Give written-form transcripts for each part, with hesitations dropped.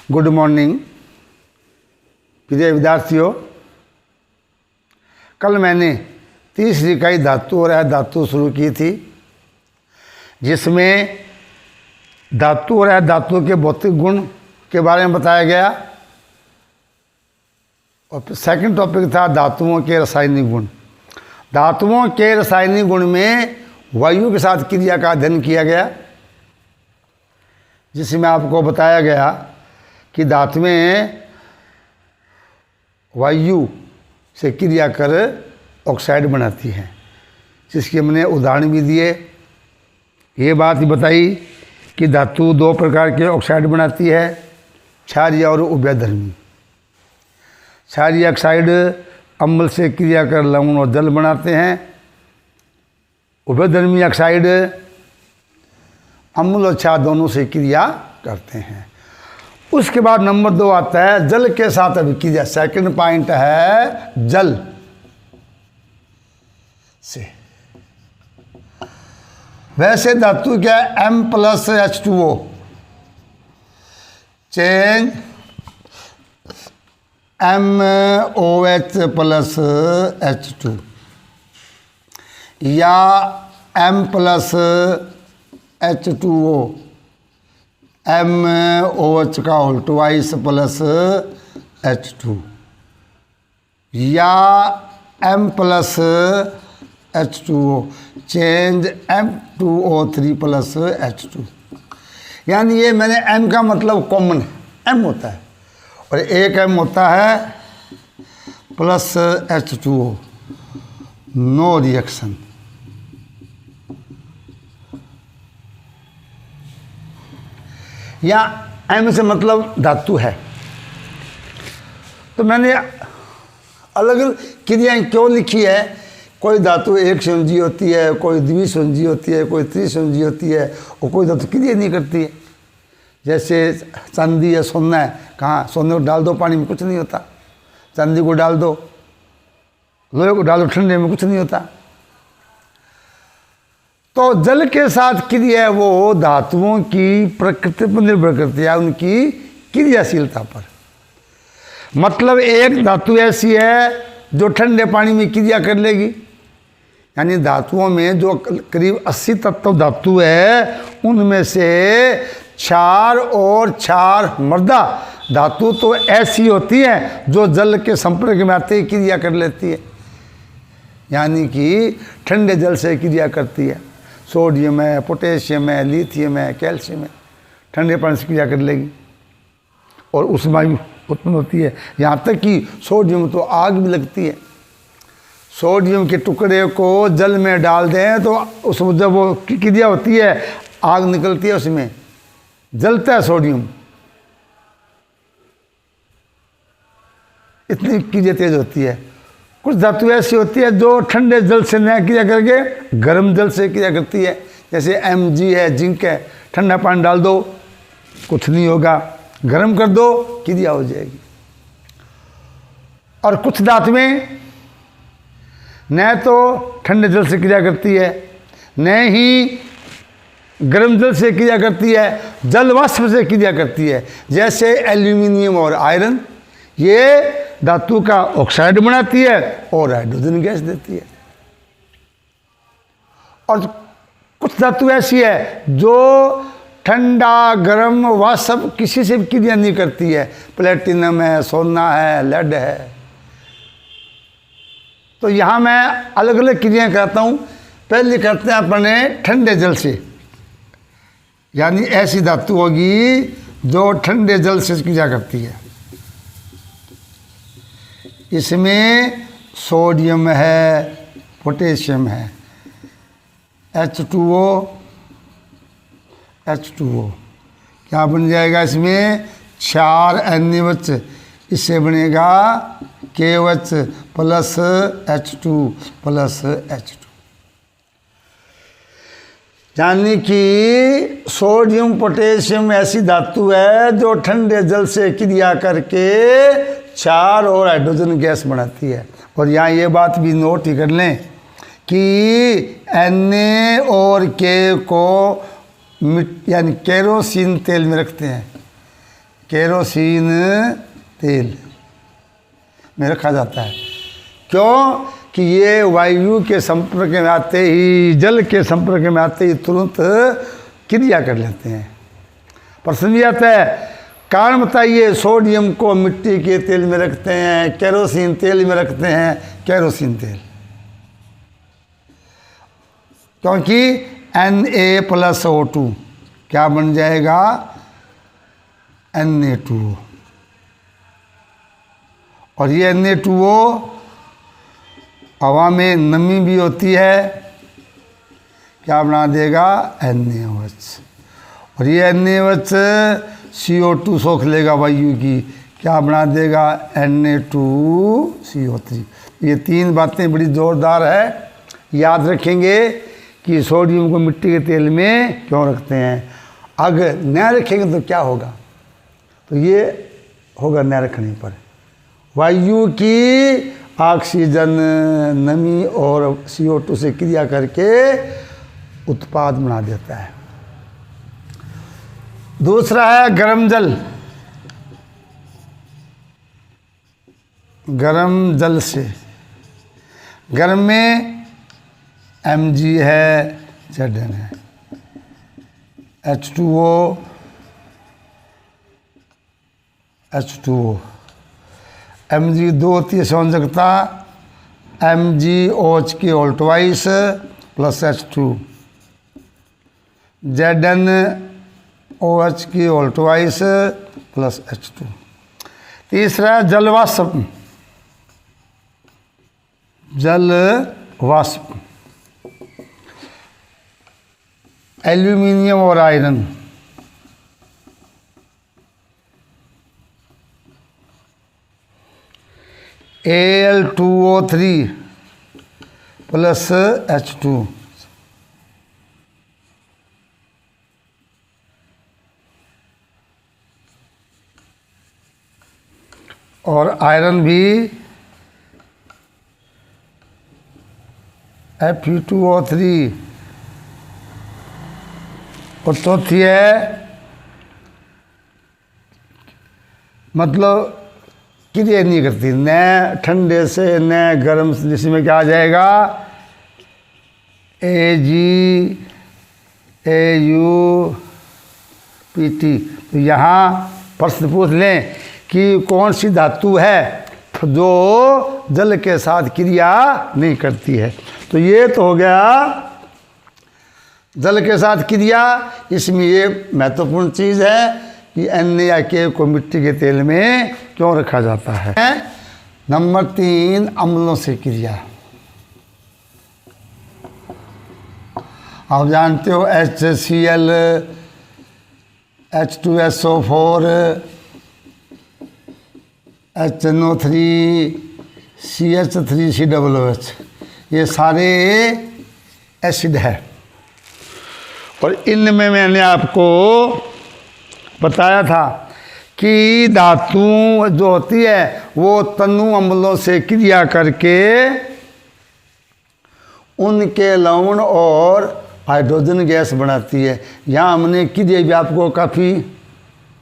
Good morning प्रिय विद्यार्थियों। कल मैंने तीसरी इकाई धातु और अधातु शुरू की थी, जिसमें धातु और अधातु के भौतिक गुण के बारे में बताया गया और सेकंड टॉपिक था धातुओं के रासायनिक गुण। धातुओं के रासायनिक गुण में वायु के साथ क्रिया का अध्ययन किया गया, जिसमें आपको बताया गया कि धातुएं वायु से क्रिया कर ऑक्साइड बनाती हैं, जिसके हमने उदाहरण भी दिए। ये बात बताई कि धातु दो प्रकार के ऑक्साइड बनाती है, क्षारीय और उभयधर्मी। क्षारीय ऑक्साइड अम्ल से क्रिया कर लवण और जल बनाते हैं। उभयधर्मी ऑक्साइड अम्ल और क्षार दोनों से क्रिया करते हैं। उसके बाद नंबर 2 आता है जल के साथ अभिक्रिया। सेकंड पॉइंट है जल से। वैसे धातु क्या है, M+H2O change MOH plus H2 या M+H2O MOH का होल ट्वाइस प्लस H2 या M+H2O change M2O3 plus H2। यानी ये मैंने M का मतलब कॉमन है, M होता है, और एक M होता है प्लस H2O, नो रिएक्शन। या M से मतलब धातु है। तो मैंने अलग अलग क्रियाएं क्यों लिखी है। कोई धातु एक संयोजी होती है, कोई द्विसंयोजी होती है, कोई त्रिसंयोजी होती है, और कोई धातु क्रिया नहीं करती है। जैसे चांदी है, सोना है, कहाँ सोने को डाल दो पानी में कुछ नहीं होता, चांदी को डाल दो, लोहे को डाल दो ठंडे में कुछ नहीं होता। तो जल के साथ क्रिया है वो धातुओं की प्रकृति पर निर्भर करती है, उनकी क्रियाशीलता पर। मतलब एक धातु ऐसी है जो ठंडे पानी में क्रिया कर लेगी। यानी धातुओं में जो करीब 80 तत्व धातु है, उनमें से 4 और 4 मर्दा धातु तो ऐसी होती है जो जल के संपर्क में आते ही क्रिया कर लेती है। यानी कि ठंडे जल से क्रिया करती है। सोडियम है, पोटेशियम है, लिथियम है, कैल्शियम है, ठंडे पानी से क्रिया कर लेगी और उसमें वायु उत्पन्न होती है। यहाँ तक कि सोडियम तो आग भी लगती है। सोडियम के टुकड़े को जल में डाल दें तो उसमें जब वो क्रिया होती है, आग निकलती है, उसमें जलता है सोडियम। इतनी क्रिया तेज होती है। कुछ धातु ऐसी होती है जो ठंडे जल से न क्रिया करके गर्म जल से क्रिया करती है। जैसे Mg है, जिंक है, ठंडा पानी डाल दो कुछ नहीं होगा, गर्म कर दो क्रिया हो जाएगी। और कुछ धातुएं न तो ठंडे जल से क्रिया करती है, न ही गर्म जल से क्रिया करती है, जल वाष्प से क्रिया करती है। जैसे एल्यूमिनियम और आयरन, ये धातु का ऑक्साइड बनाती है और हाइड्रोजन गैस देती है। और कुछ धातु ऐसी है जो ठंडा गर्म वाष्प किसी से भी क्रिया नहीं करती है। प्लेटिनम है, सोना है, लेड है। तो यहाँ मैं अलग अलग क्रियाएं करता हूँ। पहले करते हैं अपने ठंडे जल से। यानी ऐसी धातु होगी जो ठंडे जल से क्रिया करती है। इसमें सोडियम है, पोटेशियम है, H2O क्या बन जाएगा इसमें 4 NaOH, इससे बनेगा KOH plus H2 plus H2। यानी कि सोडियम पोटेशियम ऐसी धातु है जो ठंडे जल से क्रिया करके 4 और हाइड्रोजन गैस बनाती है। और यहाँ ये बात भी नोट ही कर लें कि Na और K को यानी केरोसिन तेल में रखते हैं। केरोसिन तेल में रखा जाता है। क्यों कि ये वायु के संपर्क में आते ही, जल के संपर्क में आते ही तुरंत क्रिया कर लेते हैं। प्रश्न भी आता है, कारण बताइए, सोडियम को मिट्टी के तेल में रखते हैं, केरोसिन तेल में रखते हैं, केरोसिन तेल क्योंकि Na+O2 क्या बन जाएगा, Na2O, और ये Na2O हवा में नमी भी होती है, क्या बना देगा, NaOH, और ये NaOH CO2 सोख लेगा वायु की, क्या बना देगा, Na2CO3। ये तीन बातें बड़ी ज़ोरदार है, याद रखेंगे कि सोडियम को मिट्टी के तेल में क्यों रखते हैं। अगर न रखेंगे तो क्या होगा, तो ये होगा न रखने पर वायु की ऑक्सीजन, नमी और CO2 से क्रिया करके उत्पाद बना देता है। दूसरा है गर्म जल। गर्म जल से, गर्म में Mg है, Zn है, H2O, Mg 2 होती है संयोजकता, MgOH की whole twice plus H2, ZnOH की होल ट्वाइस प्लस H2। तीसरा जल वाष्प। जल वाष्प एल्यूमिनियम और आयरन, Al2O3 प्लस H2, और आयरन भी Fe2O3, और चौथी है मतलब क्रिया नहीं करती, न ठंडे से न गर्म से, जिसमें क्या आ जाएगा, AgAuPt। तो यहाँ प्रश्न पूछ लें कि कौन सी धातु है जो जल के साथ क्रिया नहीं करती है, तो ये तो हो गया जल के साथ क्रिया। इसमें ये महत्वपूर्ण चीज़ है कि Na या K को मिट्टी के तेल में क्यों रखा जाता है। नंबर 3, अम्लों से क्रिया। आप जानते हो HCl, H2SO4, HNO3, CH3COOH, ये सारे एसिड है, और इनमें मैंने आपको बताया था कि धातु जो होती है वो तनु अम्लों से क्रिया करके उनके लवण और हाइड्रोजन गैस बनाती है। यहाँ हमने क्रिया भी आपको काफ़ी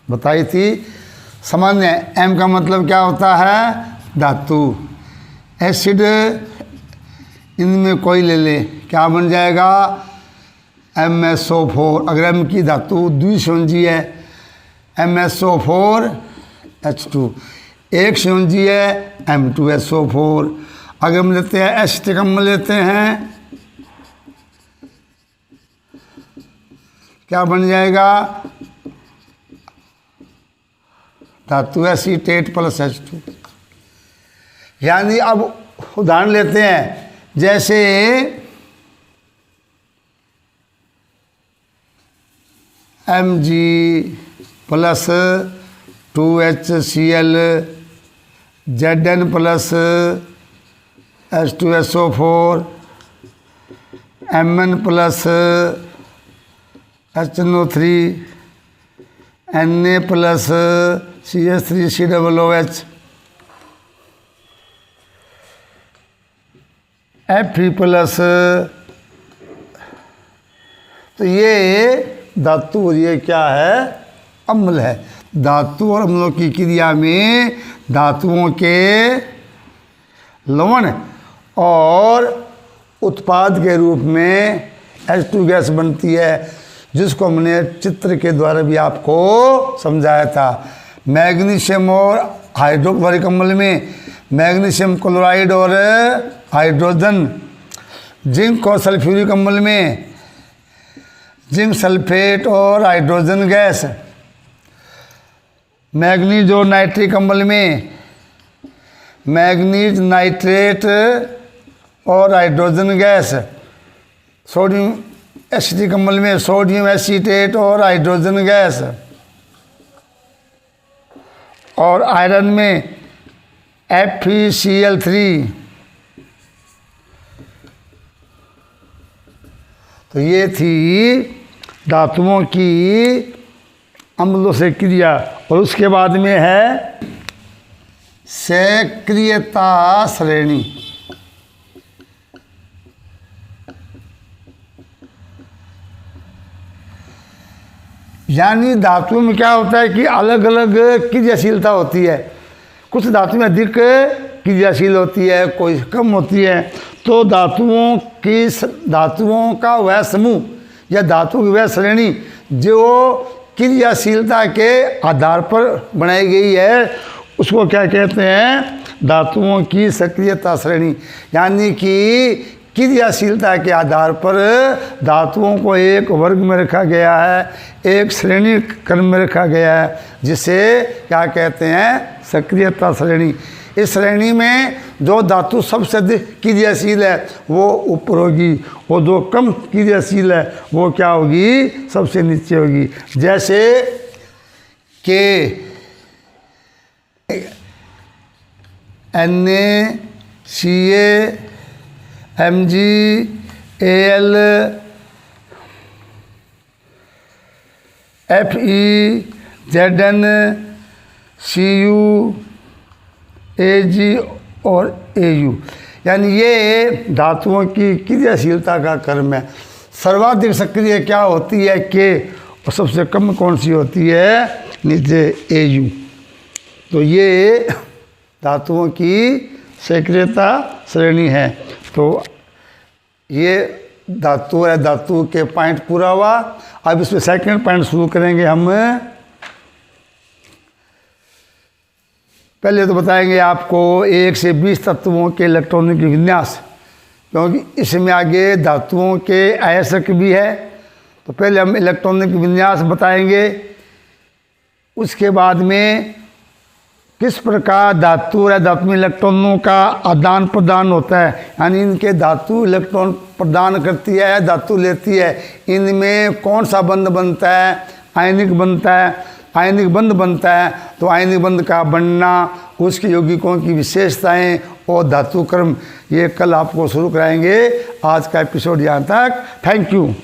बताई थी। सामान्य M का मतलब क्या होता है, धातु। एसिड इनमें कोई ले ले, क्या बन जाएगा, MSO4। अगर M की धातु द्विसंयोजी है, MSO4H2, एक संयोजी है M2SO4। अगर हम लेते हैं एसिटिक अम्ल लेते हैं, क्या बन जाएगा, धातु एसीटेट प्लस H2। यानी अब उदाहरण लेते हैं, जैसे Mg plus 2HCl, Zn plus H2SO4, Mn plus HNO3, Na plus CH3COOH, Fe plus. तो ये धातु और ये क्या है, अम्ल है। धातु और अम्लों की क्रिया में धातुओं के लवण और उत्पाद के रूप में H2 गैस बनती है, जिसको हमने चित्र के द्वारा भी आपको समझाया था। मैग्नीशियम और हाइड्रोक्लोरिक अम्ल में मैग्नीशियम क्लोराइड और हाइड्रोजन, जिंक और सल्फ्यूरिक अम्ल में जिंक सल्फेट और हाइड्रोजन गैस, मैग्नीज और नाइट्रिक अम्ल में मैग्नीज नाइट्रेट और हाइड्रोजन गैस, सोडियम एसिटिक अम्ल में सोडियम एसीटेट और हाइड्रोजन गैस, और आयरन में FeCl3। तो ये थी धातुओं की अम्लों से क्रिया। और उसके बाद में है सक्रियता श्रेणी। यानी धातुओं में क्या होता है कि अलग अलग क्रियाशीलता होती है। कुछ धातु में अधिक क्रियाशील होती है, कोई कम होती है। तो धातुओं का वह समूह या धातु की वह श्रेणी जो क्रियाशीलता के आधार पर बनाई गई है, उसको क्या कहते हैं? धातुओं की सक्रियता श्रेणी। यानी कि क्रियाशीलता के आधार पर धातुओं को एक वर्ग में रखा गया है, एक श्रेणी क्रम में रखा गया है, जिसे क्या कहते हैं? सक्रियता श्रेणी। इस श्रेणी में जो धातु सबसे अधिक क्रियाशील है वो ऊपर होगी, और जो कम क्रियाशील है वो क्या होगी? सबसे नीचे होगी। जैसे के Na, Ca, Mg, Al, Fe, Zn, Cu, Ag और Au। यानी ये धातुओं की क्रियाशीलता का क्रम है। सर्वाधिक सक्रिय क्या होती है? के। और सबसे कम कौन सी होती है? नीचे Au। तो ये धातुओं की सक्रियता श्रेणी है। तो ये धातु है, धातु के पॉइंट पूरा हुआ। अब इसमें सेकंड पॉइंट शुरू करेंगे हम। पहले तो बताएंगे आपको 1 से 20 तत्वों के इलेक्ट्रॉनिक विन्यास, क्योंकि इसमें आगे धातुओं के आयस्क भी है। तो पहले हम इलेक्ट्रॉनिक विन्यास बताएंगे। उसके बाद में किस प्रकार धातु या धातु में इलेक्ट्रॉनों का आदान प्रदान होता है, यानी इनके धातु इलेक्ट्रॉन प्रदान करती है, धातु लेती है, इनमें कौन सा बंध बनता है? आयनिक बनता है। आयनिक बंध बनता है तो आयनिक बंध का बनना, उसके यौगिकों की विशेषताएं और धातु क्रम, ये कल आपको शुरू कराएंगे। आज का एपिसोड यहाँ तक। Thank you.